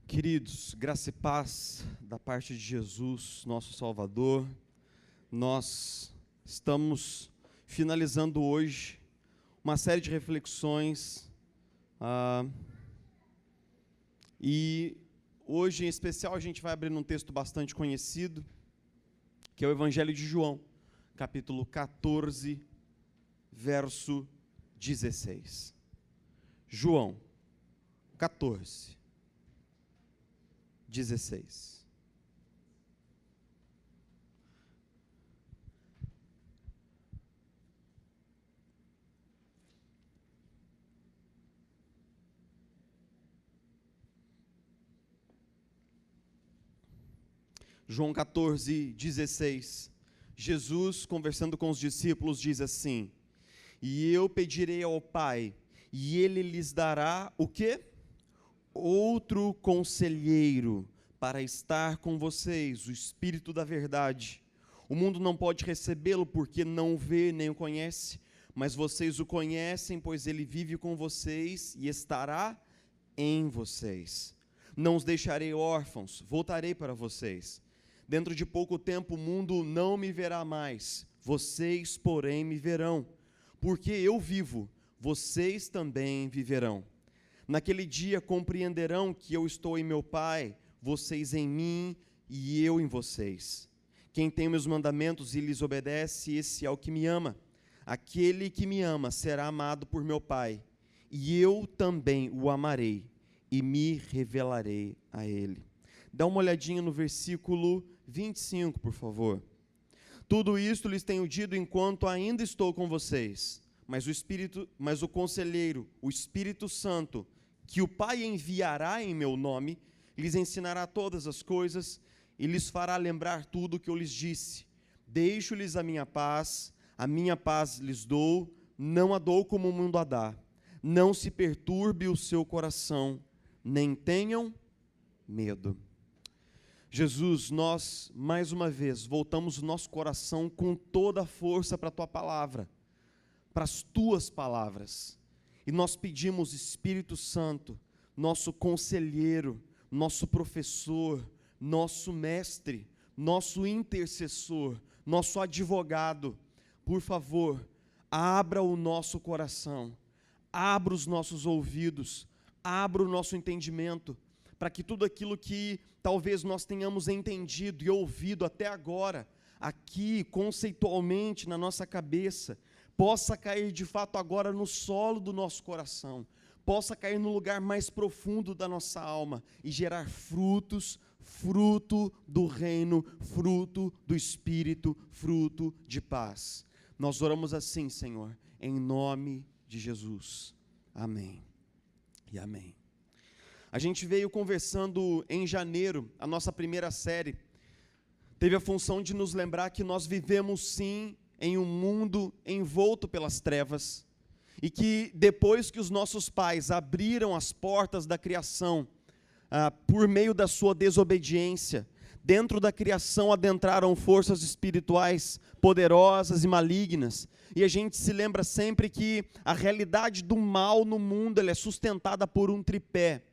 Queridos, graça e paz da parte de Jesus, nosso Salvador. Nós estamos finalizando hoje uma série de reflexões e hoje em especial a gente vai abrir um texto bastante conhecido, que é o Evangelho de João, capítulo 14, verso 16. João 14, 16. João 14, 16. Jesus, conversando com os discípulos, diz assim: E eu pedirei ao Pai, e Ele lhes dará o quê? Outro conselheiro para estar com vocês, o Espírito da verdade. O mundo não pode recebê-lo porque não o vê nem o conhece, mas vocês o conhecem, pois ele vive com vocês e estará em vocês. Não os deixarei órfãos, voltarei para vocês. Dentro de pouco tempo o mundo não me verá mais, vocês, porém, me verão. Porque eu vivo, vocês também viverão. Naquele dia compreenderão que eu estou em meu Pai, vocês em mim e eu em vocês. Quem tem meus mandamentos e lhes obedece, esse é o que me ama. Aquele que me ama será amado por meu Pai, e eu também o amarei e me revelarei a ele. Dá uma olhadinha no versículo 25, por favor. Tudo isto lhes tenho dito enquanto ainda estou com vocês. Mas o conselheiro, o Espírito Santo, que o Pai enviará em meu nome, lhes ensinará todas as coisas e lhes fará lembrar tudo o que eu lhes disse. Deixo-lhes a minha paz lhes dou, não a dou como o mundo a dá. Não se perturbe o seu coração, nem tenham medo. Jesus, nós, mais uma vez, voltamos o nosso coração com toda a força para a Tua palavra, para as Tuas palavras. E nós pedimos, Espírito Santo, nosso conselheiro, nosso professor, nosso mestre, nosso intercessor, nosso advogado, por favor, abra o nosso coração, abra os nossos ouvidos, abra o nosso entendimento, para que tudo aquilo que talvez nós tenhamos entendido e ouvido até agora, aqui, conceitualmente, na nossa cabeça, possa cair de fato agora no solo do nosso coração, possa cair no lugar mais profundo da nossa alma e gerar frutos, fruto do reino, fruto do Espírito, fruto de paz. Nós oramos assim, Senhor, em nome de Jesus. Amém e amém. A gente veio conversando em janeiro, a nossa primeira série, teve a função de nos lembrar que nós vivemos sim em um mundo envolto pelas trevas, e que depois que os nossos pais abriram as portas da criação, por meio da sua desobediência, dentro da criação adentraram forças espirituais poderosas e malignas, e a gente se lembra sempre que a realidade do mal no mundo ela é sustentada por um tripé.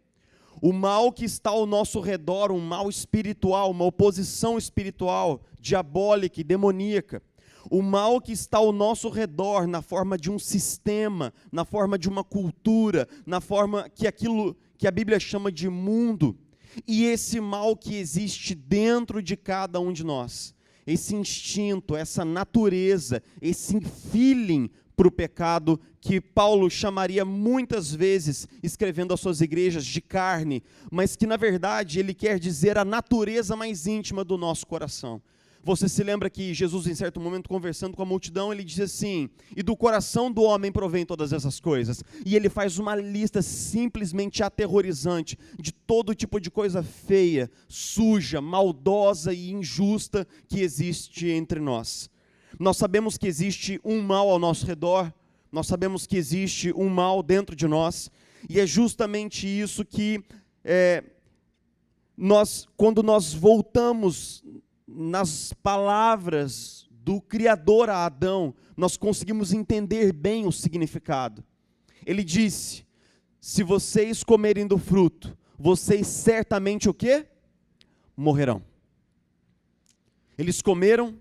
O mal que está ao nosso redor, um mal espiritual, uma oposição espiritual, diabólica e demoníaca. O mal que está ao nosso redor, na forma de um sistema, na forma de uma cultura, na forma que aquilo que a Bíblia chama de mundo, e esse mal que existe dentro de cada um de nós, esse instinto, essa natureza, esse feeling para o pecado, que Paulo chamaria muitas vezes, escrevendo às suas igrejas, de carne, mas que na verdade ele quer dizer a natureza mais íntima do nosso coração. Você se lembra que Jesus, em certo momento, conversando com a multidão, ele diz assim: e do coração do homem provém todas essas coisas. E ele faz uma lista simplesmente aterrorizante de todo tipo de coisa feia, suja, maldosa e injusta que existe entre nós. Nós sabemos que existe um mal ao nosso redor, nós sabemos que existe um mal dentro de nós, e é justamente isso que quando nós voltamos nas palavras do Criador a Adão, nós conseguimos entender bem o significado. Ele disse: se vocês comerem do fruto, vocês certamente o quê? Morrerão. Eles comeram,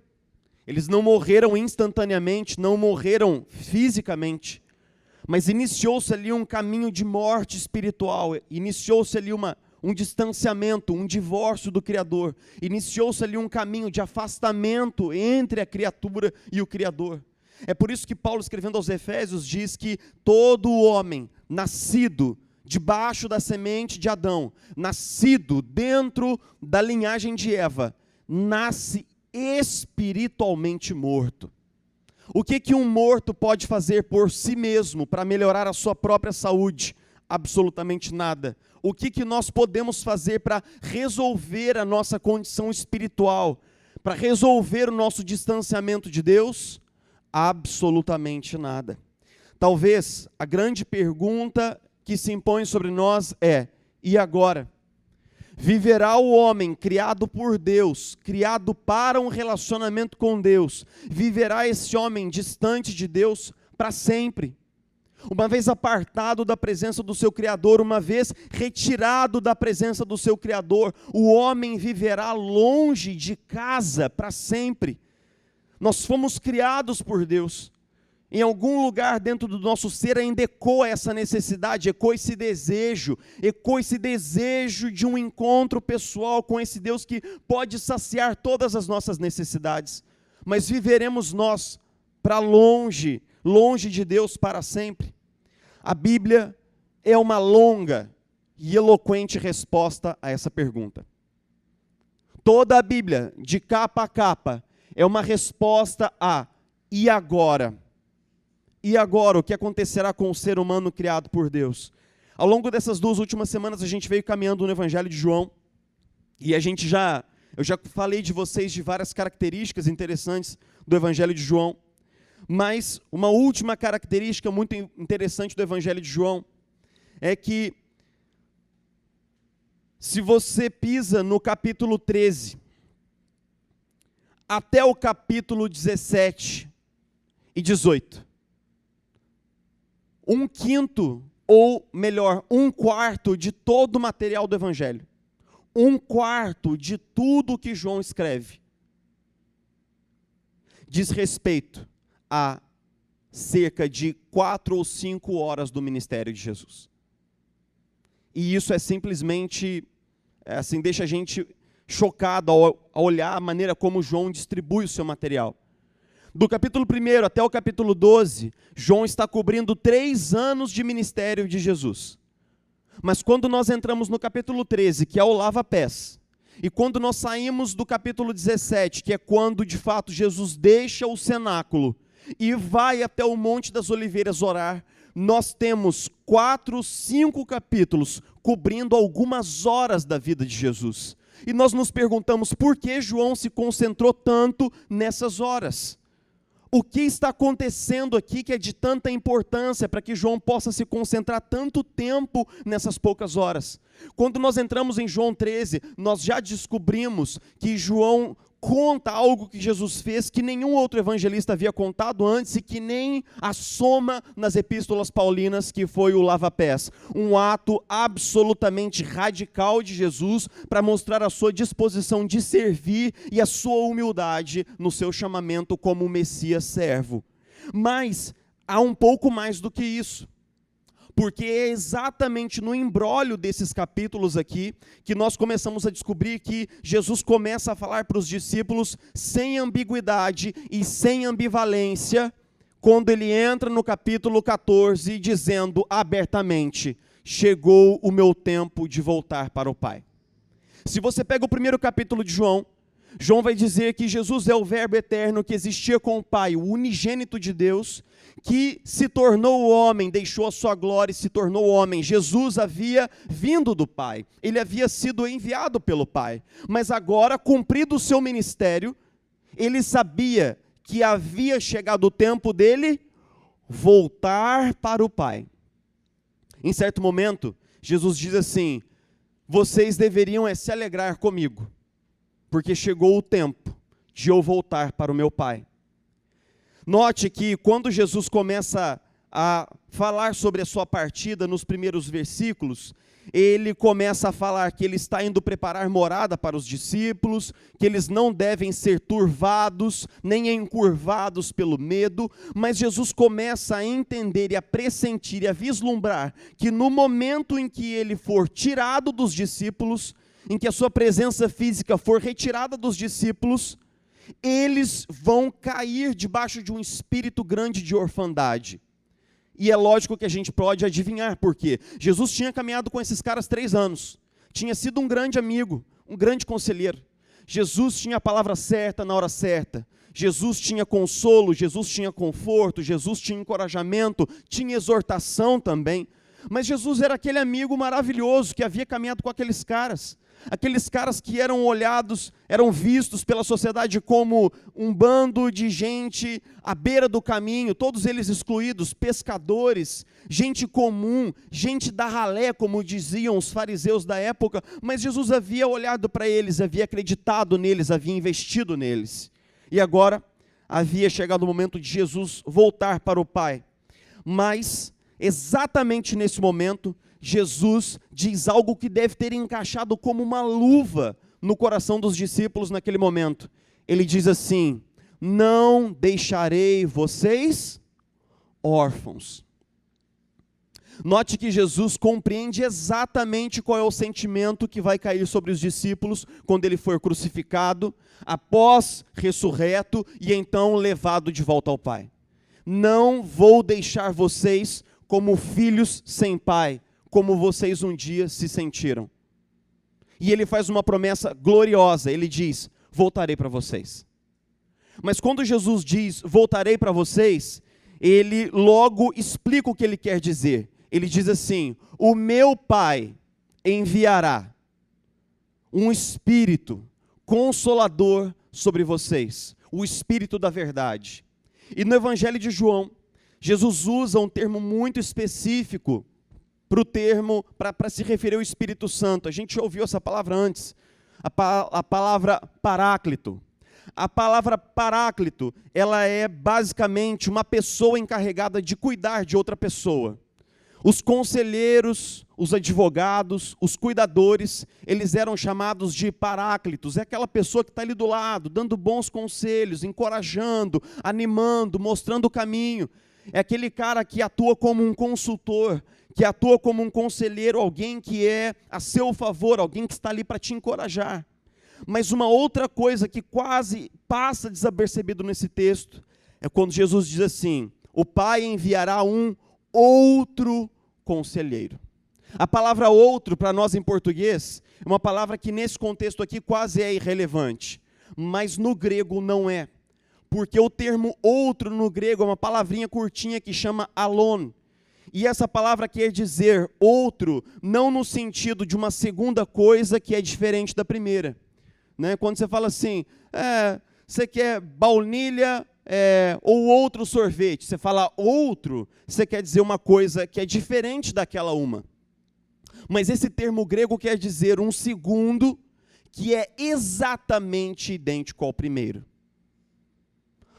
eles não morreram instantaneamente, não morreram fisicamente, mas iniciou-se ali um caminho de morte espiritual, iniciou-se ali um distanciamento, um divórcio do Criador, iniciou-se ali um caminho de afastamento entre a criatura e o Criador. É por isso que Paulo, escrevendo aos Efésios, diz que todo homem nascido debaixo da semente de Adão, nascido dentro da linhagem de Eva, nasce espiritualmente morto. O que um morto pode fazer por si mesmo para melhorar a sua própria saúde? Absolutamente nada. O que nós podemos fazer para resolver a nossa condição espiritual? Para resolver o nosso distanciamento de Deus? Absolutamente nada. Talvez a grande pergunta que se impõe sobre nós é: e agora? Viverá o homem criado por Deus, criado para um relacionamento com Deus, viverá esse homem distante de Deus para sempre? Uma vez apartado da presença do seu Criador, uma vez retirado da presença do seu Criador, o homem viverá longe de casa para sempre. Nós fomos criados por Deus. Em algum lugar dentro do nosso ser ainda ecoa essa necessidade, ecoa esse desejo de um encontro pessoal com esse Deus que pode saciar todas as nossas necessidades. Mas viveremos nós para longe de Deus para sempre? A Bíblia é uma longa e eloquente resposta a essa pergunta. Toda a Bíblia, de capa a capa, é uma resposta a e agora? E agora, o que acontecerá com o ser humano criado por Deus? Ao longo dessas 2 últimas semanas, a gente veio caminhando no Evangelho de João, e eu já falei de vocês de várias características interessantes do Evangelho de João, mas uma última característica muito interessante do Evangelho de João é que, se você pisa no capítulo 13, até o capítulo 17 e 18, 1/5, ou melhor, 1/4 de todo o material do Evangelho, 1/4 de tudo que João escreve, diz respeito a cerca de 4 ou 5 horas do ministério de Jesus. E isso é simplesmente, assim, deixa a gente chocado ao olhar a maneira como João distribui o seu material. Do capítulo 1 até o capítulo 12, João está cobrindo 3 anos de ministério de Jesus. Mas quando nós entramos no capítulo 13, que é o lava-pés, e quando nós saímos do capítulo 17, que é quando de fato Jesus deixa o cenáculo e vai até o Monte das Oliveiras orar, nós temos 4, 5 capítulos cobrindo algumas horas da vida de Jesus. E nós nos perguntamos por que João se concentrou tanto nessas horas. O que está acontecendo aqui que é de tanta importância para que João possa se concentrar tanto tempo nessas poucas horas? Quando nós entramos em João 13, nós já descobrimos que João conta algo que Jesus fez que nenhum outro evangelista havia contado antes e que nem assoma nas epístolas paulinas, que foi o lava-pés. Um ato absolutamente radical de Jesus para mostrar a sua disposição de servir e a sua humildade no seu chamamento como Messias servo. Mas há um pouco mais do que isso. Porque é exatamente no imbróglio desses capítulos aqui que nós começamos a descobrir que Jesus começa a falar para os discípulos sem ambiguidade e sem ambivalência, quando ele entra no capítulo 14 dizendo abertamente: chegou o meu tempo de voltar para o Pai. Se você pega o primeiro capítulo de João, João vai dizer que Jesus é o Verbo eterno que existia com o Pai, o unigênito de Deus, que se tornou homem, deixou a sua glória e se tornou homem. Jesus havia vindo do Pai, ele havia sido enviado pelo Pai, mas agora, cumprido o seu ministério, ele sabia que havia chegado o tempo dele voltar para o Pai. Em certo momento, Jesus diz assim: vocês deveriam se alegrar comigo, porque chegou o tempo de eu voltar para o meu Pai. Note que quando Jesus começa a falar sobre a sua partida nos primeiros versículos, ele começa a falar que ele está indo preparar morada para os discípulos, que eles não devem ser turvados, nem encurvados pelo medo, mas Jesus começa a entender e a pressentir e a vislumbrar que no momento em que ele for tirado dos discípulos, em que a sua presença física for retirada dos discípulos, eles vão cair debaixo de um espírito grande de orfandade. E é lógico que a gente pode adivinhar por quê. Jesus tinha caminhado com esses caras 3 anos. Tinha sido um grande amigo, um grande conselheiro. Jesus tinha a palavra certa na hora certa. Jesus tinha consolo, Jesus tinha conforto, Jesus tinha encorajamento, tinha exortação também. Mas Jesus era aquele amigo maravilhoso que havia caminhado com aqueles caras. Aqueles caras que eram olhados, eram vistos pela sociedade como um bando de gente à beira do caminho, todos eles excluídos, pescadores, gente comum, gente da ralé, como diziam os fariseus da época, mas Jesus havia olhado para eles, havia acreditado neles, havia investido neles. E agora havia chegado o momento de Jesus voltar para o Pai. Mas, exatamente nesse momento, Jesus diz algo que deve ter encaixado como uma luva no coração dos discípulos naquele momento. Ele diz assim: não deixarei vocês órfãos. Note que Jesus compreende exatamente qual é o sentimento que vai cair sobre os discípulos quando ele for crucificado, após ressurreto e então levado de volta ao Pai. Não vou deixar vocês como filhos sem pai, como vocês um dia se sentiram. E ele faz uma promessa gloriosa, ele diz: voltarei para vocês. Mas quando Jesus diz, voltarei para vocês, ele logo explica o que ele quer dizer. Ele diz assim: o meu Pai enviará um Espírito consolador sobre vocês, o Espírito da verdade. E no Evangelho de João, Jesus usa um termo muito específico para se referir ao Espírito Santo. A gente ouviu essa palavra antes, a palavra paráclito. A palavra paráclito, ela é basicamente uma pessoa encarregada de cuidar de outra pessoa. Os conselheiros, os advogados, os cuidadores, eles eram chamados de paráclitos. É aquela pessoa que está ali do lado, dando bons conselhos, encorajando, animando, mostrando o caminho. É aquele cara que atua como um consultor, que atua como um conselheiro, alguém que é a seu favor, alguém que está ali para te encorajar. Mas uma outra coisa que quase passa desapercebido nesse texto, é quando Jesus diz assim: o Pai enviará um outro conselheiro. A palavra outro, para nós em português, é uma palavra que nesse contexto aqui quase é irrelevante, mas no grego não é, porque o termo outro no grego é uma palavrinha curtinha que chama alon, e essa palavra quer dizer outro, não no sentido de uma segunda coisa que é diferente da primeira, né? Quando você fala assim, você quer baunilha ou outro sorvete, você fala outro, você quer dizer uma coisa que é diferente daquela uma. Mas esse termo grego quer dizer um segundo que é exatamente idêntico ao primeiro.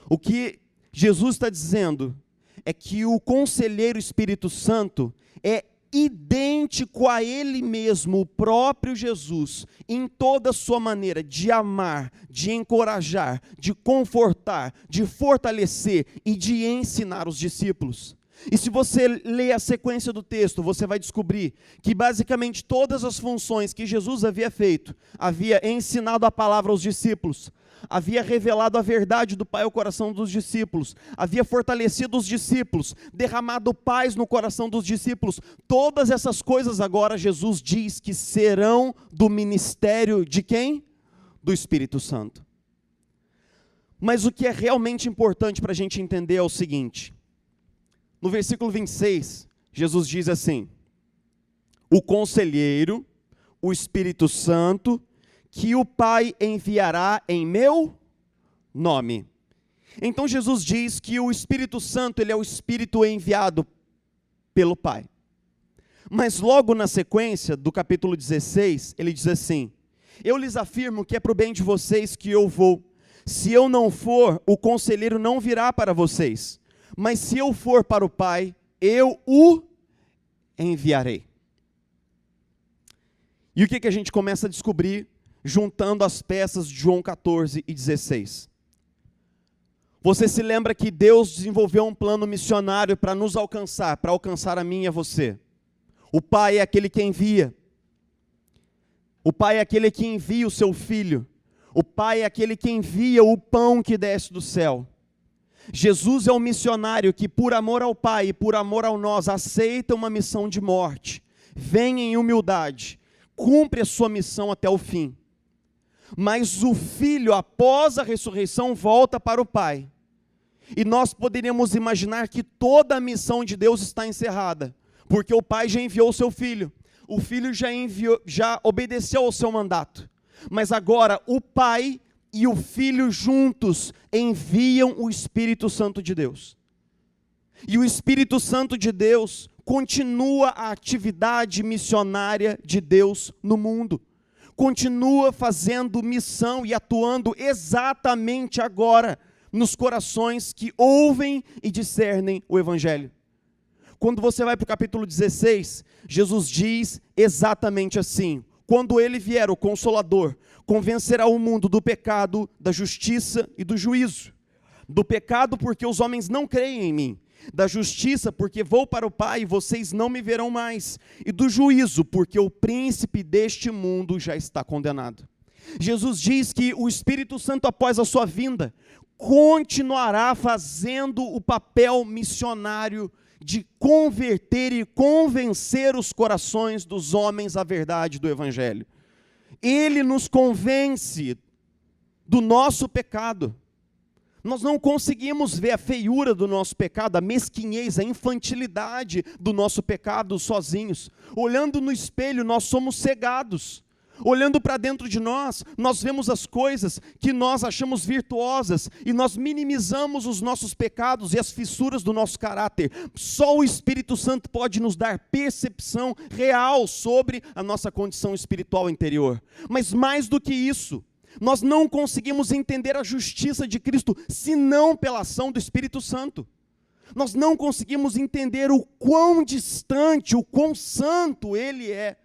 O que Jesus está dizendo é que o conselheiro Espírito Santo é idêntico a ele mesmo, o próprio Jesus, em toda a sua maneira de amar, de encorajar, de confortar, de fortalecer e de ensinar os discípulos. E se você ler a sequência do texto, você vai descobrir que basicamente todas as funções que Jesus havia feito, havia ensinado a palavra aos discípulos, havia revelado a verdade do Pai ao coração dos discípulos, havia fortalecido os discípulos, derramado paz no coração dos discípulos. Todas essas coisas agora Jesus diz que serão do ministério de quem? Do Espírito Santo. Mas o que é realmente importante para a gente entender é o seguinte: no versículo 26, Jesus diz assim: o conselheiro, o Espírito Santo, que o Pai enviará em meu nome. Então Jesus diz que o Espírito Santo, ele é o Espírito enviado pelo Pai. Mas logo na sequência do capítulo 16, ele diz assim: eu lhes afirmo que é para o bem de vocês que eu vou. Se eu não for, o conselheiro não virá para vocês. Mas se eu for para o Pai, eu o enviarei. E o que a gente começa a descobrir juntando as peças de João 14 e 16? Você se lembra que Deus desenvolveu um plano missionário para nos alcançar, para alcançar a mim e a você. O Pai é aquele que envia. O Pai é aquele que envia o seu Filho. O Pai é aquele que envia o pão que desce do céu. Jesus é o missionário que, por amor ao Pai e por amor a nós, aceita uma missão de morte. Vem em humildade, cumpre a sua missão até o fim. Mas o Filho, após a ressurreição, volta para o Pai. E nós poderíamos imaginar que toda a missão de Deus está encerrada, porque o Pai já enviou o seu Filho. O Filho já obedeceu ao seu mandato. Mas agora o Pai e o Filho juntos enviam o Espírito Santo de Deus. E o Espírito Santo de Deus continua a atividade missionária de Deus no mundo. Continua fazendo missão e atuando exatamente agora nos corações que ouvem e discernem o Evangelho. Quando você vai para o capítulo 16, Jesus diz exatamente assim: quando ele vier, o Consolador, convencerá o mundo do pecado, da justiça e do juízo. Do pecado, porque os homens não creem em mim. Da justiça, porque vou para o Pai e vocês não me verão mais. E do juízo, porque o príncipe deste mundo já está condenado. Jesus diz que o Espírito Santo, após a sua vinda, continuará fazendo o papel missionário de converter e convencer os corações dos homens à verdade do Evangelho. Ele nos convence do nosso pecado. Nós não conseguimos ver a feiura do nosso pecado, a mesquinhez, a infantilidade do nosso pecado sozinhos. Olhando no espelho, nós somos cegados. Olhando para dentro de nós, nós vemos as coisas que nós achamos virtuosas e nós minimizamos os nossos pecados e as fissuras do nosso caráter. Só o Espírito Santo pode nos dar percepção real sobre a nossa condição espiritual interior. Mas mais do que isso, nós não conseguimos entender a justiça de Cristo, senão pela ação do Espírito Santo. Nós não conseguimos entender o quão distante, o quão santo Ele é,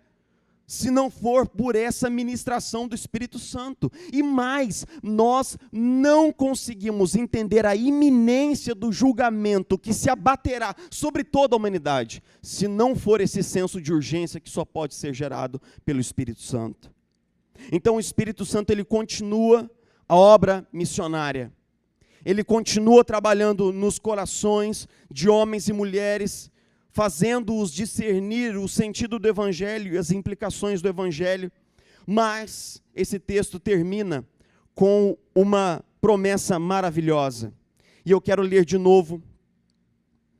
se não for por essa ministração do Espírito Santo. E mais, nós não conseguimos entender a iminência do julgamento que se abaterá sobre toda a humanidade, se não for esse senso de urgência que só pode ser gerado pelo Espírito Santo. Então o Espírito Santo, ele continua a obra missionária. Ele continua trabalhando nos corações de homens e mulheres, fazendo-os discernir o sentido do Evangelho e as implicações do Evangelho. Mas esse texto termina com uma promessa maravilhosa. E eu quero ler de novo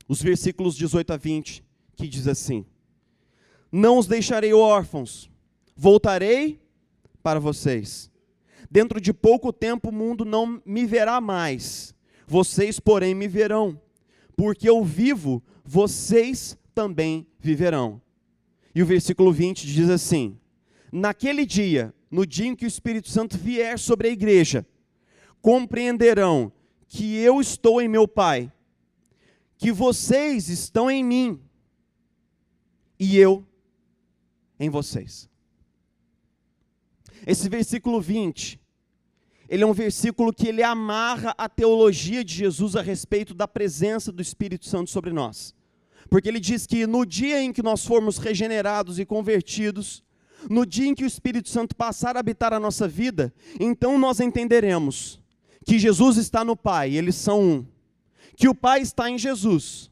os versículos 18 a 20, que diz assim: não os deixarei órfãos, voltarei para vocês. Dentro de pouco tempo o mundo não me verá mais, vocês, porém, me verão. Porque eu vivo, vocês também viverão. E o versículo 20 diz assim: naquele dia, no dia em que o Espírito Santo vier sobre a igreja, compreenderão que eu estou em meu Pai, que vocês estão em mim, e eu em vocês. Esse versículo 20, ele é um versículo que ele amarra a teologia de Jesus a respeito da presença do Espírito Santo sobre nós. Porque ele diz que no dia em que nós formos regenerados e convertidos, no dia em que o Espírito Santo passar a habitar a nossa vida, então nós entenderemos que Jesus está no Pai, eles são um. Que o Pai está em Jesus,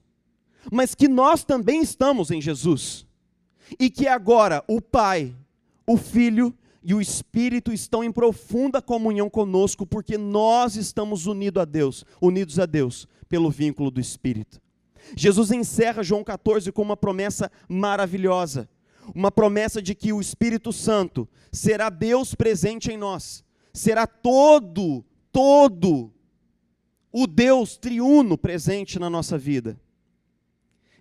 mas que nós também estamos em Jesus. E que agora o Pai, o Filho e o Espírito estão em profunda comunhão conosco, porque nós estamos unidos a Deus pelo vínculo do Espírito. Jesus encerra João 14 com uma promessa maravilhosa, uma promessa de que o Espírito Santo será Deus presente em nós, será todo o Deus triuno presente na nossa vida.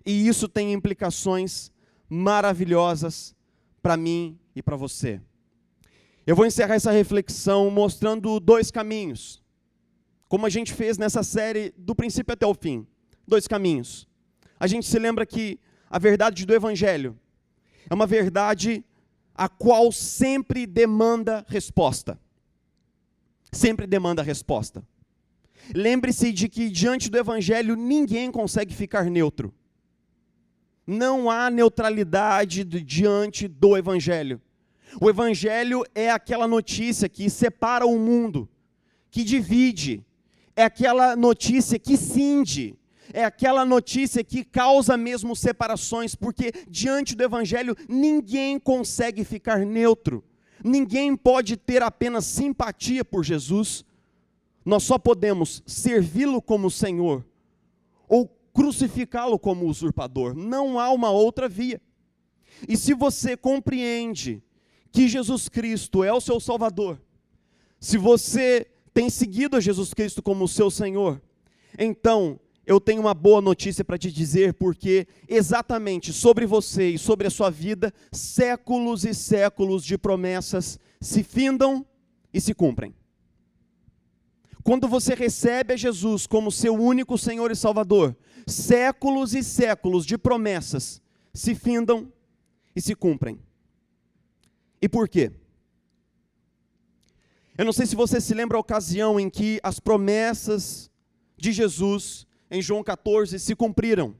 E isso tem implicações maravilhosas para mim e para você. Eu vou encerrar essa reflexão mostrando dois caminhos, como a gente fez nessa série do princípio até o fim. Dois caminhos. a gente se lembra que a verdade do Evangelho é uma verdade a qual sempre demanda resposta. Sempre demanda resposta. Lembre-se de que diante do Evangelho ninguém consegue ficar neutro. Não há neutralidade diante do Evangelho. O Evangelho é aquela notícia que separa o mundo, que divide, é aquela notícia que cinge, é aquela notícia que causa mesmo separações, porque diante do Evangelho ninguém consegue ficar neutro, ninguém pode ter apenas simpatia por Jesus, nós só podemos servi-lo como Senhor, ou crucificá-lo como usurpador, não há uma outra via. E se você compreende que Jesus Cristo é o seu Salvador, se você tem seguido a Jesus Cristo como o seu Senhor, então eu tenho uma boa notícia para te dizer, porque exatamente sobre você e sobre a sua vida, séculos e séculos de promessas se findam e se cumprem. Quando você recebe a Jesus como seu único Senhor e Salvador, séculos e séculos de promessas se findam e se cumprem. E por quê? Eu não sei se você se lembra a ocasião em que as promessas de Jesus em João 14 se cumpriram,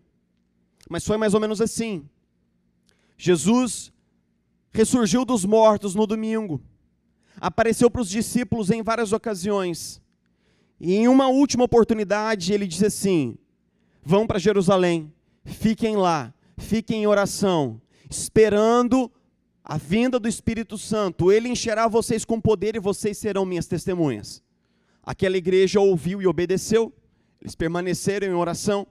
mas foi mais ou menos assim. Jesus ressurgiu dos mortos no domingo, apareceu para os discípulos em várias ocasiões, e em uma última oportunidade ele disse assim: vão para Jerusalém, fiquem lá, fiquem em oração, esperando a vinda do Espírito Santo, ele encherá vocês com poder e vocês serão minhas testemunhas. Aquela igreja ouviu e obedeceu, eles permaneceram em oração.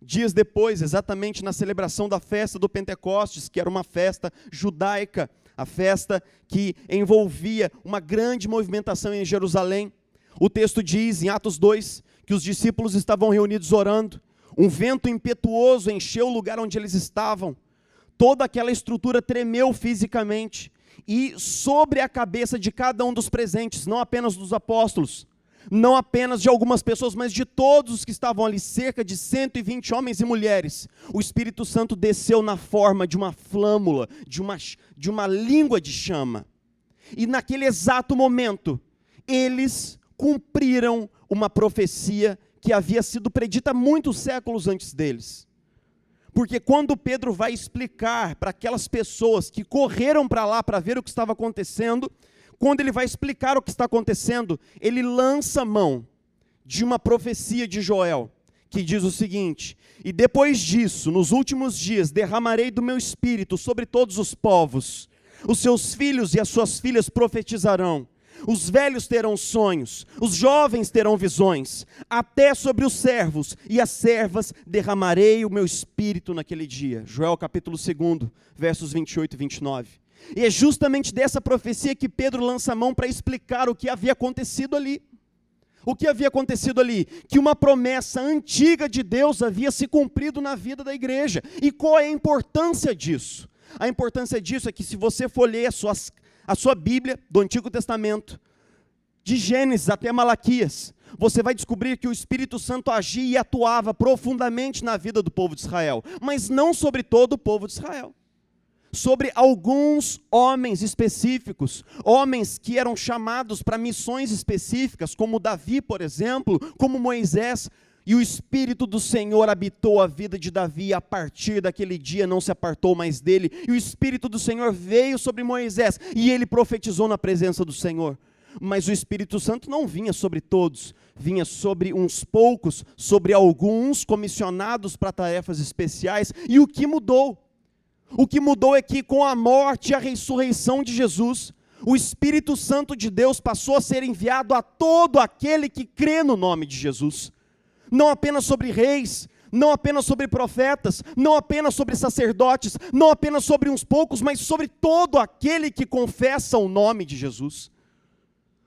Dias depois, exatamente na celebração da festa do Pentecostes, que era uma festa judaica, a festa que envolvia uma grande movimentação em Jerusalém, o texto diz, em Atos 2, que os discípulos estavam reunidos orando, um vento impetuoso encheu o lugar onde eles estavam, toda aquela estrutura tremeu fisicamente, e sobre a cabeça de cada um dos presentes, não apenas dos apóstolos, não apenas de algumas pessoas, mas de todos os que estavam ali, cerca de 120 homens e mulheres, o Espírito Santo desceu na forma de uma flâmula, de uma língua de chama, e naquele exato momento, eles cumpriram uma profecia que havia sido predita muitos séculos antes deles. Porque quando Pedro vai explicar para aquelas pessoas que correram para lá para ver o que estava acontecendo, quando ele vai explicar o que está acontecendo, ele lança mão de uma profecia de Joel, que diz o seguinte: e depois disso, nos últimos dias, derramarei do meu espírito sobre todos os povos, os seus filhos e as suas filhas profetizarão, os velhos terão sonhos, os jovens terão visões, até sobre os servos e as servas derramarei o meu espírito naquele dia. Joel capítulo 2, versos 28 e 29. E é justamente dessa profecia que Pedro lança a mão para explicar o que havia acontecido ali. O que havia acontecido ali? Que uma promessa antiga de Deus havia se cumprido na vida da igreja. E qual é a importância disso? A importância disso é que se você for ler a sua Bíblia do Antigo Testamento, de Gênesis até Malaquias, você vai descobrir que o Espírito Santo agia e atuava profundamente na vida do povo de Israel, mas não sobre todo o povo de Israel. Sobre alguns homens específicos, homens que eram chamados para missões específicas, como Davi, por exemplo, como Moisés, e o Espírito do Senhor habitou a vida de Davi, e a partir daquele dia não se apartou mais dele, e o Espírito do Senhor veio sobre Moisés, e ele profetizou na presença do Senhor. Mas o Espírito Santo não vinha sobre todos, vinha sobre uns poucos, sobre alguns comissionados para tarefas especiais. E o que mudou? O que mudou é que com a morte e a ressurreição de Jesus, o Espírito Santo de Deus passou a ser enviado a todo aquele que crê no nome de Jesus. Não apenas sobre reis, não apenas sobre profetas, não apenas sobre sacerdotes, não apenas sobre uns poucos, mas sobre todo aquele que confessa o nome de Jesus.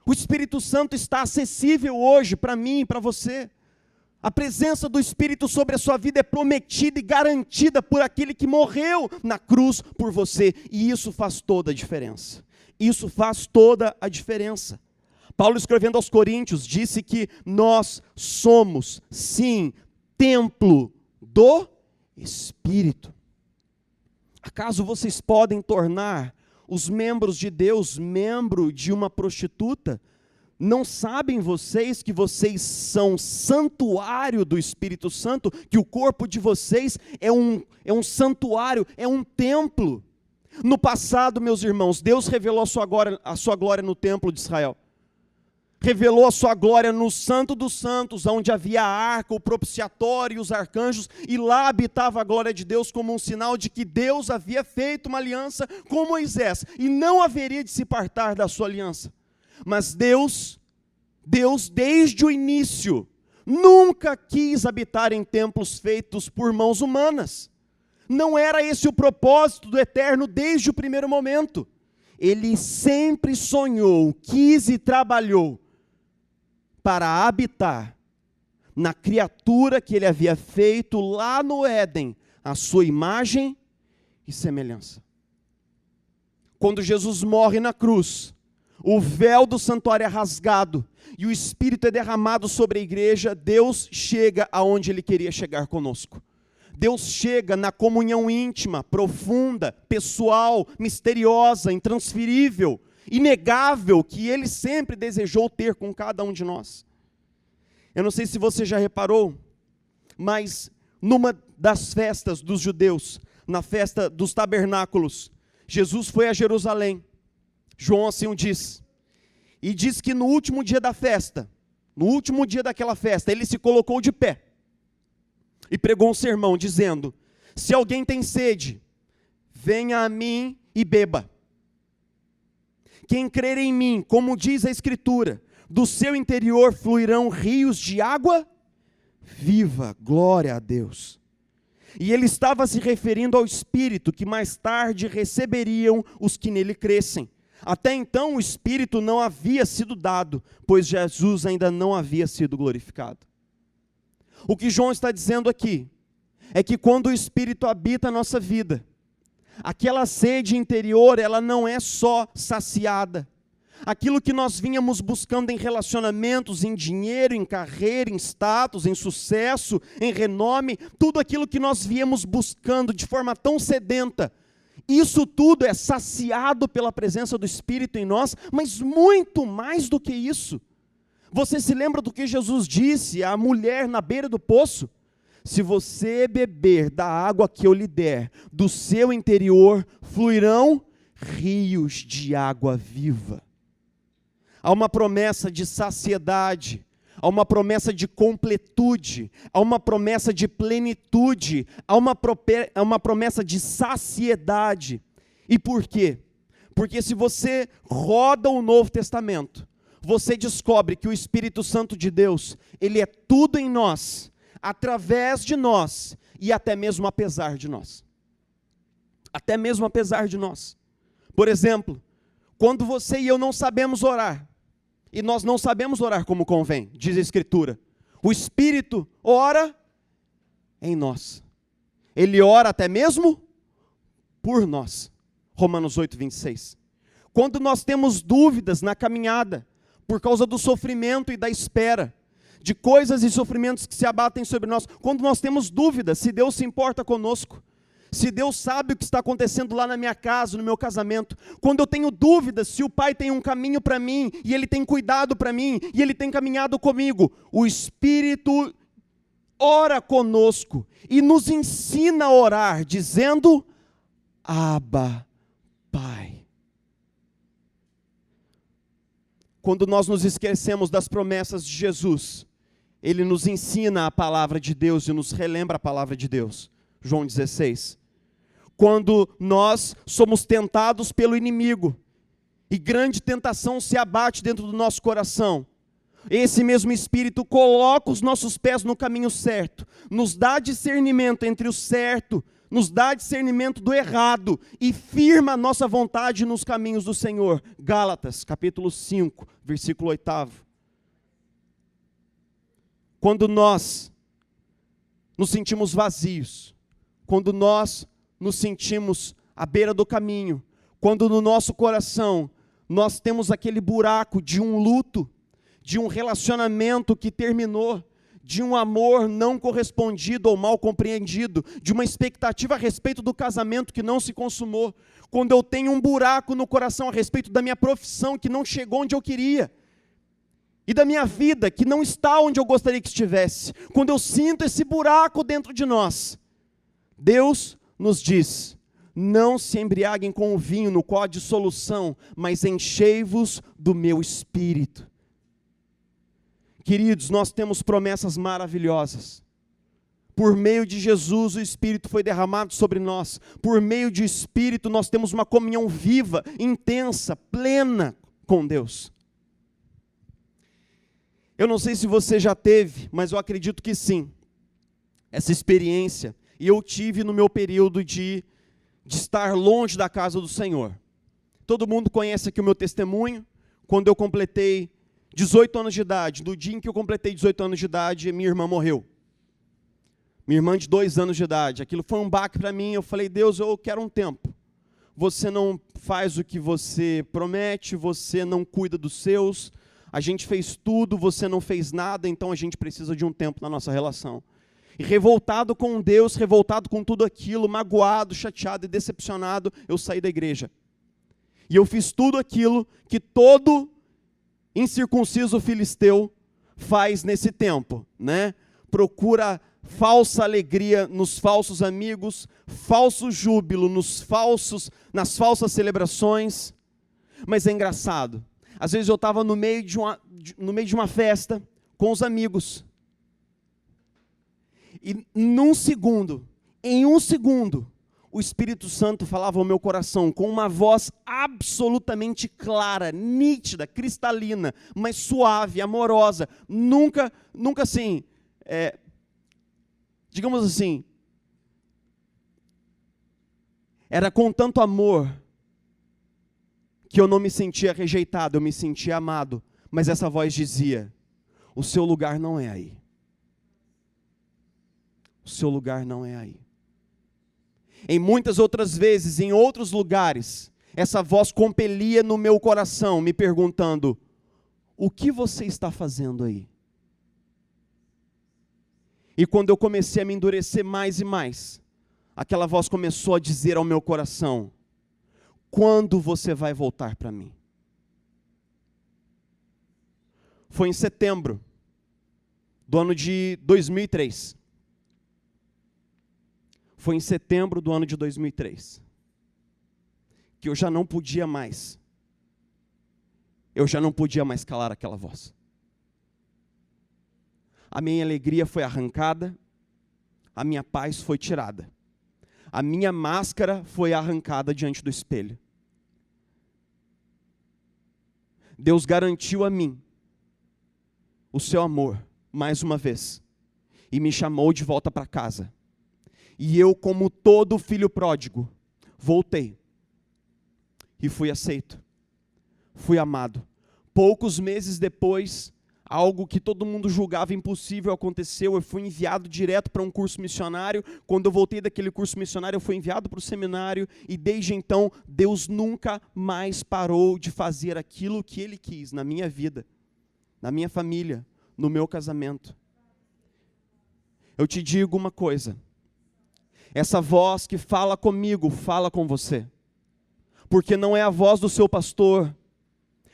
O Espírito Santo está acessível hoje para mim e para você. A presença do Espírito sobre a sua vida é prometida e garantida por aquele que morreu na cruz por você. E isso faz toda a diferença. Isso faz toda a diferença. Paulo, escrevendo aos Coríntios, disse que nós somos, sim, templo do Espírito. Acaso vocês podem tornar os membros de Deus membro de uma prostituta? Não sabem vocês que vocês são santuário do Espírito Santo, que o corpo de vocês é um santuário, é um templo? No passado, meus irmãos, Deus revelou a sua glória no templo de Israel. Revelou a sua glória no Santo dos Santos, onde havia a arca, o propiciatório e os arcanjos, e lá habitava a glória de Deus como um sinal de que Deus havia feito uma aliança com Moisés, e não haveria de se apartar da sua aliança. Mas Deus, desde o início, nunca quis habitar em templos feitos por mãos humanas. Não era esse o propósito do Eterno desde o primeiro momento. Ele sempre sonhou, quis e trabalhou para habitar na criatura que ele havia feito lá no Éden, a sua imagem e semelhança. Quando Jesus morre na cruz, o véu do santuário é rasgado e o Espírito é derramado sobre a igreja, Deus chega aonde Ele queria chegar conosco. Deus chega na comunhão íntima, profunda, pessoal, misteriosa, intransferível, inegável, que Ele sempre desejou ter com cada um de nós. Eu não sei se você já reparou, mas numa das festas dos judeus, na festa dos tabernáculos, Jesus foi a Jerusalém. João assim o diz. E diz que no último dia da festa, no último dia daquela festa, ele se colocou de pé e pregou um sermão dizendo: se alguém tem sede, venha a mim e beba. Quem crer em mim, como diz a Escritura, do seu interior fluirão rios de água viva. Glória a Deus. E ele estava se referindo ao Espírito que mais tarde receberiam os que nele crescem. Até então o Espírito não havia sido dado, pois Jesus ainda não havia sido glorificado. O que João está dizendo aqui é que quando o Espírito habita a nossa vida, aquela sede interior, ela não é só saciada. Aquilo que nós vínhamos buscando em relacionamentos, em dinheiro, em carreira, em status, em sucesso, em renome, tudo aquilo que nós viemos buscando de forma tão sedenta, isso tudo é saciado pela presença do Espírito em nós, mas muito mais do que isso. Você se lembra do que Jesus disse à mulher na beira do poço? Se você beber da água que eu lhe der, do seu interior fluirão rios de água viva. Há uma promessa de saciedade, há uma promessa de completude, há uma promessa de plenitude, há uma promessa de saciedade. E por quê? Porque se você roda o Novo Testamento, você descobre que o Espírito Santo de Deus, ele é tudo em nós, através de nós e até mesmo apesar de nós. Até mesmo apesar de nós. Por exemplo, quando você e eu não sabemos orar, e nós não sabemos orar como convém, diz a Escritura, o Espírito ora em nós. Ele ora até mesmo por nós. Romanos 8, 26. Quando nós temos dúvidas na caminhada, por causa do sofrimento e da espera, de coisas e sofrimentos que se abatem sobre nós, quando nós temos dúvidas se Deus se importa conosco, se Deus sabe o que está acontecendo lá na minha casa, no meu casamento, quando eu tenho dúvidas se o Pai tem um caminho para mim, e Ele tem cuidado para mim, e Ele tem caminhado comigo, o Espírito ora conosco, e nos ensina a orar, dizendo: Abba, Pai. Quando nós nos esquecemos das promessas de Jesus, Ele nos ensina a palavra de Deus e nos relembra a palavra de Deus. João 16. Quando nós somos tentados pelo inimigo, e grande tentação se abate dentro do nosso coração, esse mesmo Espírito coloca os nossos pés no caminho certo, nos dá discernimento entre o certo, nos dá discernimento do errado, e firma a nossa vontade nos caminhos do Senhor. Gálatas, capítulo 5, versículo 8. Quando nós nos sentimos vazios, quando nós nos sentimos à beira do caminho, quando no nosso coração nós temos aquele buraco de um luto, de um relacionamento que terminou, de um amor não correspondido ou mal compreendido, de uma expectativa a respeito do casamento que não se consumou, quando eu tenho um buraco no coração a respeito da minha profissão que não chegou onde eu queria, e da minha vida que não está onde eu gostaria que estivesse, quando eu sinto esse buraco dentro de nós, Deus nos diz: não se embriaguem com o vinho no qual há dissolução, mas enchei-vos do meu espírito. Queridos, nós temos promessas maravilhosas. Por meio de Jesus, o Espírito foi derramado sobre nós. Por meio do Espírito, nós temos uma comunhão viva, intensa, plena com Deus. Eu não sei se você já teve, mas eu acredito que sim, essa experiência. E eu tive no meu período de estar longe da casa do Senhor. Todo mundo conhece aqui o meu testemunho. Quando eu completei 18 anos de idade, no dia em que eu completei 18 anos de idade, minha irmã morreu. Minha irmã de 2 anos de idade. Aquilo foi um baque para mim. Eu falei: Deus, eu quero um tempo. Você não faz o que você promete, você não cuida dos seus. A gente fez tudo, você não fez nada, então a gente precisa de um tempo na nossa relação. E revoltado com Deus, revoltado com tudo aquilo, magoado, chateado e decepcionado, eu saí da igreja. E eu fiz tudo aquilo que todo incircunciso filisteu faz nesse tempo, né? Procura falsa alegria nos falsos amigos, falso júbilo nas falsas celebrações. Mas é engraçado, às vezes eu estava no meio de uma festa com os amigos, e em um segundo, o Espírito Santo falava ao meu coração com uma voz absolutamente clara, nítida, cristalina, mas suave, amorosa, nunca assim, digamos assim, era com tanto amor que eu não me sentia rejeitado, eu me sentia amado, mas essa voz dizia: o seu lugar não é aí. O seu lugar não é aí. Em muitas outras vezes, em outros lugares, essa voz compelia no meu coração, me perguntando: o que você está fazendo aí? E quando eu comecei a me endurecer mais e mais, aquela voz começou a dizer ao meu coração: quando você vai voltar para mim? Foi em setembro do ano de 2003. Foi em setembro do ano de 2003 que eu já não podia mais calar aquela voz. A minha alegria foi arrancada, a minha paz foi tirada, a minha máscara foi arrancada diante do espelho. Deus garantiu a mim o seu amor, mais uma vez, e me chamou de volta para casa. E eu, como todo filho pródigo, voltei. E fui aceito. Fui amado. Poucos meses depois, algo que todo mundo julgava impossível aconteceu. Eu fui enviado direto para um curso missionário. Quando eu voltei daquele curso missionário, eu fui enviado para o seminário. E desde então, Deus nunca mais parou de fazer aquilo que Ele quis na minha vida, na minha família, no meu casamento. Eu te digo uma coisa. Essa voz que fala comigo, fala com você. Porque não é a voz do seu pastor,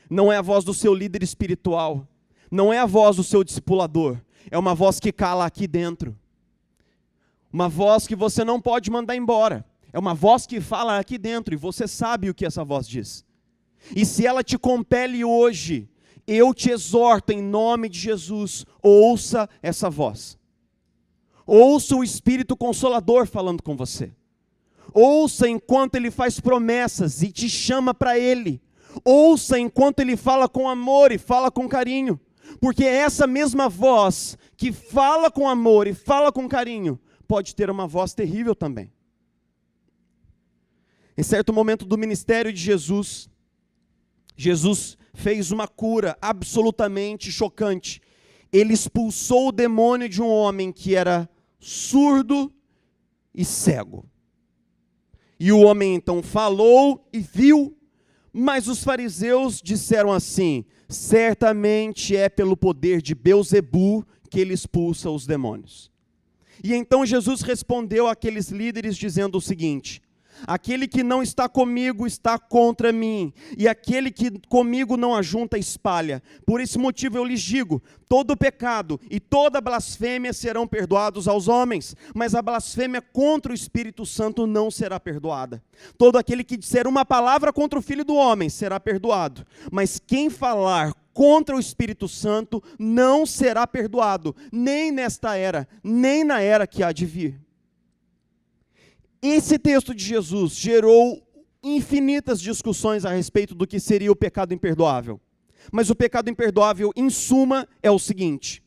não é a voz do seu líder espiritual, não é a voz do seu discipulador, é uma voz que cala aqui dentro. Uma voz que você não pode mandar embora, é uma voz que fala aqui dentro e você sabe o que essa voz diz. E se ela te compele hoje, eu te exorto em nome de Jesus, ouça essa voz. Ouça o Espírito Consolador falando com você. Ouça enquanto Ele faz promessas e te chama para Ele. Ouça enquanto Ele fala com amor e fala com carinho. Porque essa mesma voz que fala com amor e fala com carinho, pode ter uma voz terrível também. Em certo momento do ministério de Jesus, Jesus fez uma cura absolutamente chocante. Ele expulsou o demônio de um homem que era surdo e cego. E o homem então falou e viu, mas os fariseus disseram assim: certamente é pelo poder de Belzebu que ele expulsa os demônios. E então Jesus respondeu àqueles líderes dizendo o seguinte: aquele que não está comigo está contra mim, e aquele que comigo não ajunta espalha. Por esse motivo eu lhes digo, todo pecado e toda blasfêmia serão perdoados aos homens, mas a blasfêmia contra o Espírito Santo não será perdoada. Todo aquele que disser uma palavra contra o Filho do Homem será perdoado, mas quem falar contra o Espírito Santo não será perdoado, nem nesta era, nem na era que há de vir. Esse texto de Jesus gerou infinitas discussões a respeito do que seria o pecado imperdoável. Mas o pecado imperdoável, em suma, é o seguinte: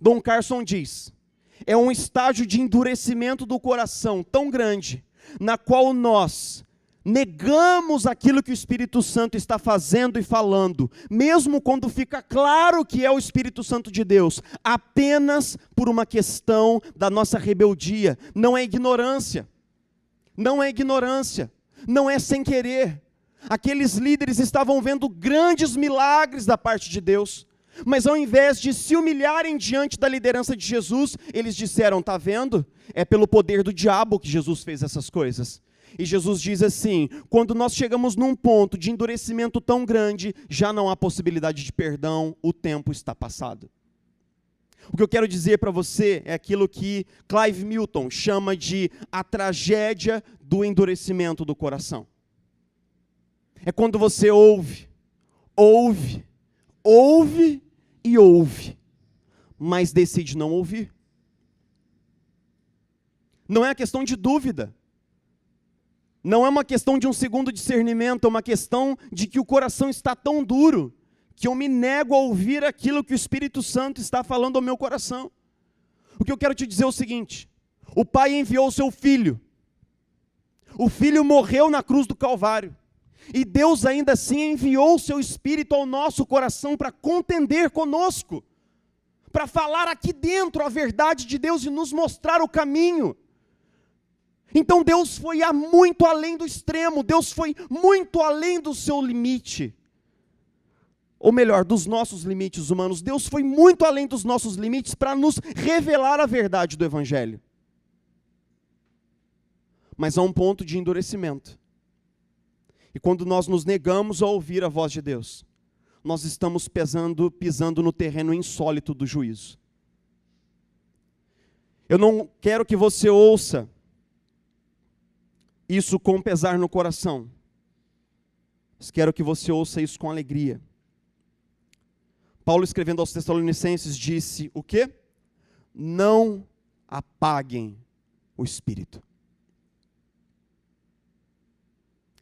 Don Carson diz, é um estágio de endurecimento do coração tão grande, na qual nós negamos aquilo que o Espírito Santo está fazendo e falando, mesmo quando fica claro que é o Espírito Santo de Deus, apenas por uma questão da nossa rebeldia. Não é ignorância. Não é ignorância, não é sem querer. Aqueles líderes estavam vendo grandes milagres da parte de Deus, mas ao invés de se humilharem diante da liderança de Jesus, eles disseram: está vendo? É pelo poder do diabo que Jesus fez essas coisas. E Jesus diz assim: quando nós chegamos num ponto de endurecimento tão grande, já não há possibilidade de perdão, o tempo está passado. O que eu quero dizer para você é aquilo que Clive Milton chama de a tragédia do endurecimento do coração. É quando você ouve, mas decide não ouvir. Não é uma questão de dúvida. Não é uma questão de um segundo discernimento, é uma questão de que o coração está tão duro que eu me nego a ouvir aquilo que o Espírito Santo está falando ao meu coração. O que eu quero te dizer é o seguinte: o Pai enviou o seu Filho. O Filho morreu na cruz do Calvário. E Deus ainda assim enviou o seu Espírito ao nosso coração para contender conosco, para falar aqui dentro a verdade de Deus e nos mostrar o caminho. Então Deus foi muito além do extremo, Deus foi muito além do seu limite. Ou melhor, dos nossos limites humanos. Deus foi muito além dos nossos limites para nos revelar a verdade do Evangelho. Mas há um ponto de endurecimento. E quando nós nos negamos a ouvir a voz de Deus, nós estamos pisando no terreno insólito do juízo. Eu não quero que você ouça isso com pesar no coração, mas quero que você ouça isso com alegria. Paulo, escrevendo aos Tessalonicenses, disse o quê? Não apaguem o Espírito.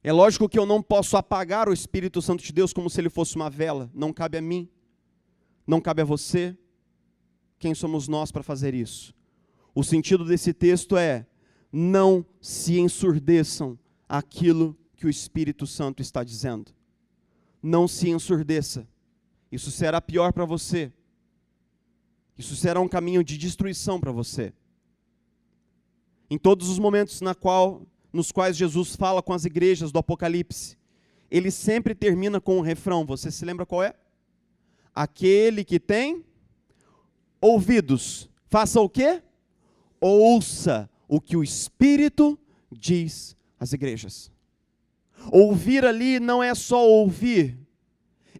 É lógico que eu não posso apagar o Espírito Santo de Deus como se ele fosse uma vela. Não cabe a mim, não cabe a você. Quem somos nós para fazer isso? O sentido desse texto é: não se ensurdeçam àquilo que o Espírito Santo está dizendo. Não se ensurdeça. Isso será pior para você. Isso será um caminho de destruição para você. Em todos os momentos nos quais Jesus fala com as igrejas do Apocalipse, ele sempre termina com um refrão. Você se lembra qual é? Aquele que tem ouvidos, faça o quê? Ouça o que o Espírito diz às igrejas. Ouvir ali não é só ouvir,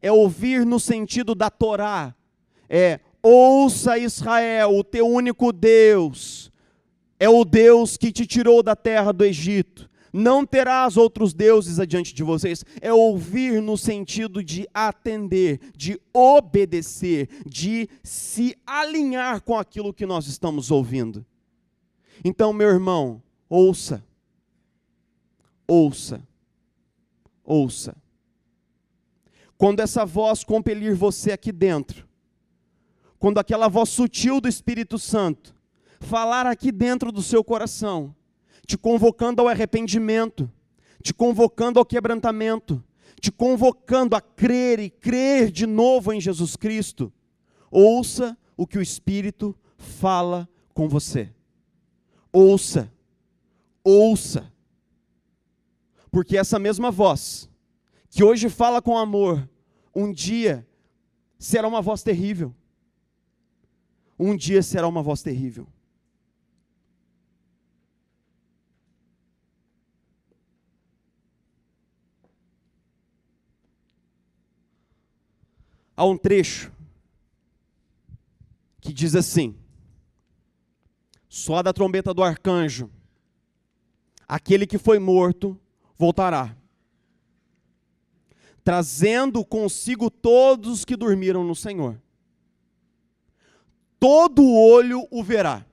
é ouvir no sentido da Torá. É: ouça, Israel, o teu único Deus é o Deus que te tirou da terra do Egito. Não terás outros deuses adiante de vocês. É ouvir no sentido de atender, de obedecer, de se alinhar com aquilo que nós estamos ouvindo. Então, meu irmão, ouça. Ouça. Ouça. Quando essa voz compelir você aqui dentro, quando aquela voz sutil do Espírito Santo falar aqui dentro do seu coração, te convocando ao arrependimento, te convocando ao quebrantamento, te convocando a crer e crer de novo em Jesus Cristo, ouça o que o Espírito fala com você. Ouça, ouça, porque essa mesma voz, que hoje fala com amor, um dia será uma voz terrível. um dia será uma voz terrível. Há um trecho que diz assim: soada a trombeta do arcanjo, aquele que foi morto voltará, trazendo consigo todos os que dormiram no Senhor. Todo olho o verá.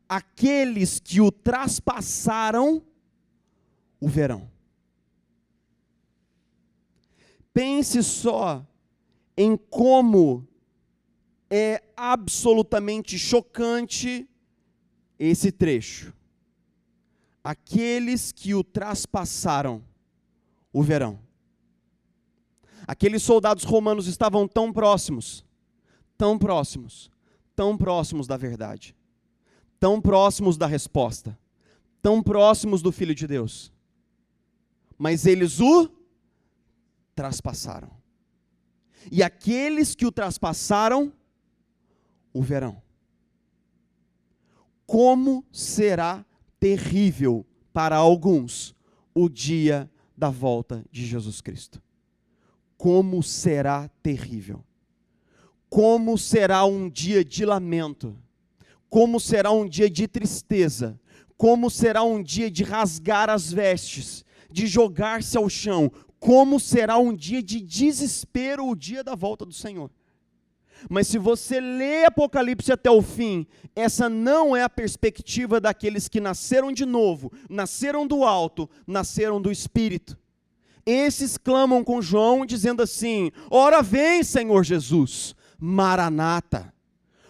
Aqueles que o traspassaram o verão. Pense só em como é absolutamente chocante esse trecho. Aqueles que o traspassaram o verão. Aqueles soldados romanos estavam tão próximos da verdade, tão próximos da resposta, tão próximos do Filho de Deus, mas eles o traspassaram. E aqueles que o traspassaram o verão. Como será terrível para alguns o dia da volta de Jesus Cristo. Como será terrível. Como será um dia de lamento. Como será um dia de tristeza. Como será um dia de rasgar as vestes, de jogar-se ao chão. Como será um dia de desespero, o dia da volta do Senhor. Mas se você lê Apocalipse até o fim, essa não é a perspectiva daqueles que nasceram de novo, nasceram do alto, nasceram do Espírito. Esses clamam com João dizendo assim: ora vem, Senhor Jesus, Maranata.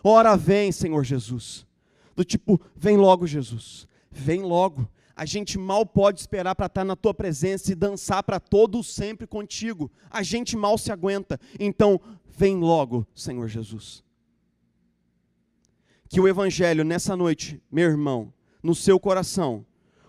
Ora vem, Senhor Jesus. Do tipo, vem logo, Jesus, vem logo. A gente mal pode esperar para estar na tua presença e dançar para todo sempre contigo. A gente mal se aguenta. Então, vem logo, Senhor Jesus. Que o Evangelho nessa noite, meu irmão, no seu coração,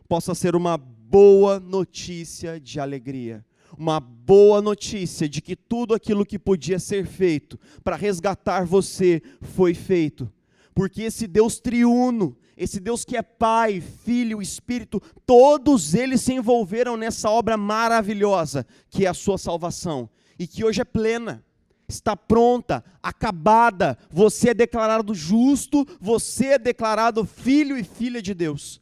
possa ser uma boa notícia de alegria. Uma boa notícia de que tudo aquilo que podia ser feito para resgatar você foi feito. Porque esse Deus triuno, esse Deus que é Pai, Filho, Espírito, todos eles se envolveram nessa obra maravilhosa que é a sua salvação. E que hoje é plena, está pronta, acabada. Você é declarado justo, você é declarado filho e filha de Deus.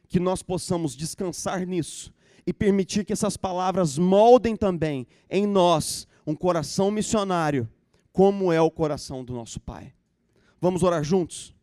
Que nós possamos descansar nisso e permitir que essas palavras moldem também em nós um coração missionário, como é o coração do nosso Pai. Vamos orar juntos?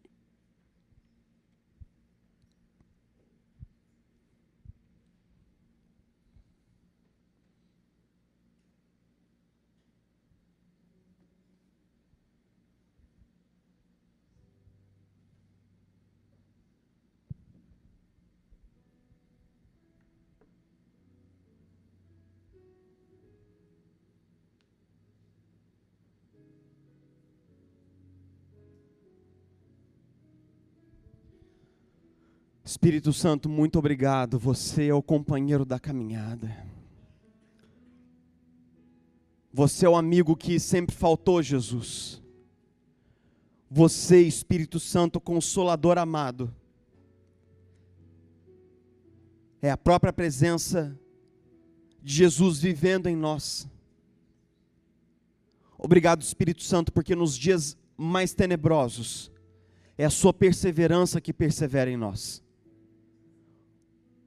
Espírito Santo, muito obrigado, você é o companheiro da caminhada. Você é o amigo que sempre faltou, Jesus. Você, Espírito Santo, Consolador amado, é a própria presença de Jesus vivendo em nós. Obrigado, Espírito Santo, porque nos dias mais tenebrosos, é a sua perseverança que persevera em nós.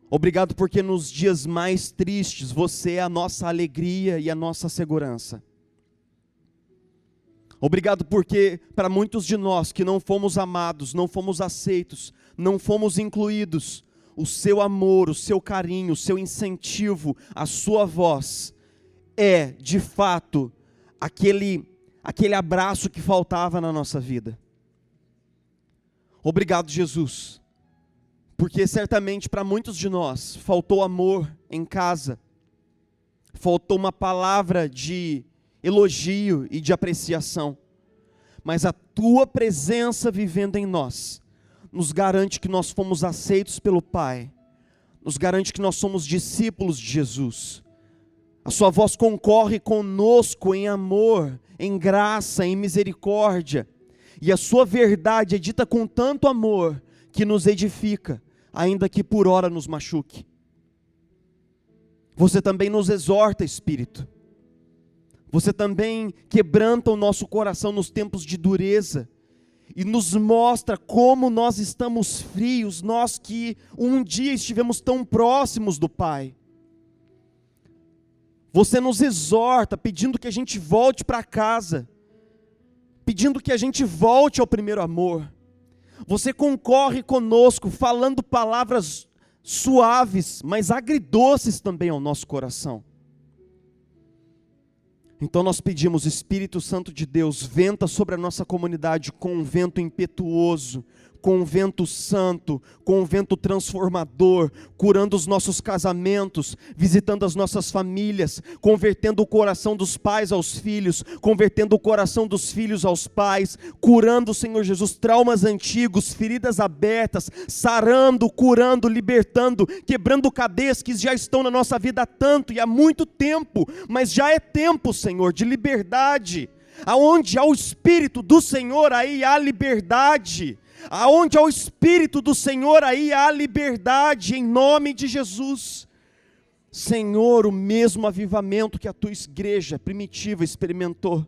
Obrigado porque nos dias mais tristes, você é a nossa alegria e a nossa segurança. Obrigado porque para muitos de nós que não fomos amados, não fomos aceitos, não fomos incluídos, o seu amor, o seu carinho, o seu incentivo, a sua voz, é de fato aquele abraço que faltava na nossa vida. Obrigado, Jesus. Porque certamente para muitos de nós faltou amor em casa, faltou uma palavra de elogio e de apreciação, mas a tua presença vivendo em nós, nos garante que nós fomos aceitos pelo Pai, nos garante que nós somos discípulos de Jesus. A sua voz concorre conosco em amor, em graça, em misericórdia, e a sua verdade é dita com tanto amor que nos edifica, ainda que por hora nos machuque. Você também nos exorta, Espírito. Você também quebranta o nosso coração nos tempos de dureza e nos mostra como nós estamos frios, nós que um dia estivemos tão próximos do Pai. Você nos exorta pedindo que a gente volte para casa, pedindo que a gente volte ao primeiro amor. Você concorre conosco, falando palavras suaves, mas agridoces também ao nosso coração. Então nós pedimos, Espírito Santo de Deus, venta sobre a nossa comunidade com um vento impetuoso, com um vento santo, com um vento transformador, curando os nossos casamentos, visitando as nossas famílias, convertendo o coração dos pais aos filhos, convertendo o coração dos filhos aos pais, curando, Senhor Jesus, traumas antigos, feridas abertas, sarando, curando, libertando, quebrando cadeias que já estão na nossa vida há tanto e há muito tempo, mas já é tempo, Senhor, de liberdade. Aonde há o Espírito do Senhor, aí há liberdade. Aonde há o Espírito do Senhor, aí há liberdade, em nome de Jesus. Senhor, o mesmo avivamento que a tua igreja primitiva experimentou,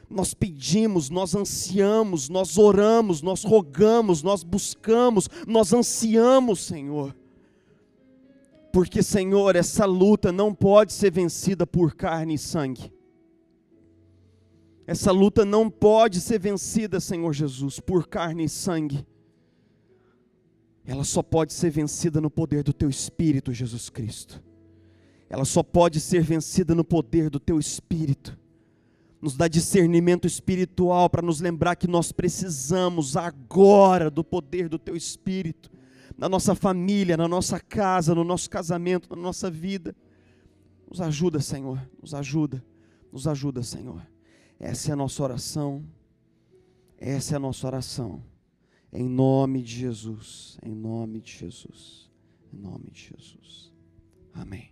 nós pedimos, nós ansiamos, nós oramos, nós rogamos, nós buscamos, nós ansiamos, Senhor. Porque, Senhor, essa luta não pode ser vencida por carne e sangue. Essa luta não pode ser vencida, Senhor Jesus, por carne e sangue. Ela só pode ser vencida no poder do Teu Espírito, Jesus Cristo. Ela só pode ser vencida no poder do Teu Espírito. Nos dá discernimento espiritual para nos lembrar que nós precisamos agora do poder do Teu Espírito. Na nossa família, na nossa casa, no nosso casamento, na nossa vida. Nos ajuda, Senhor, nos ajuda, Senhor. Essa é a nossa oração, essa é a nossa oração, em nome de Jesus, em nome de Jesus, em nome de Jesus, amém.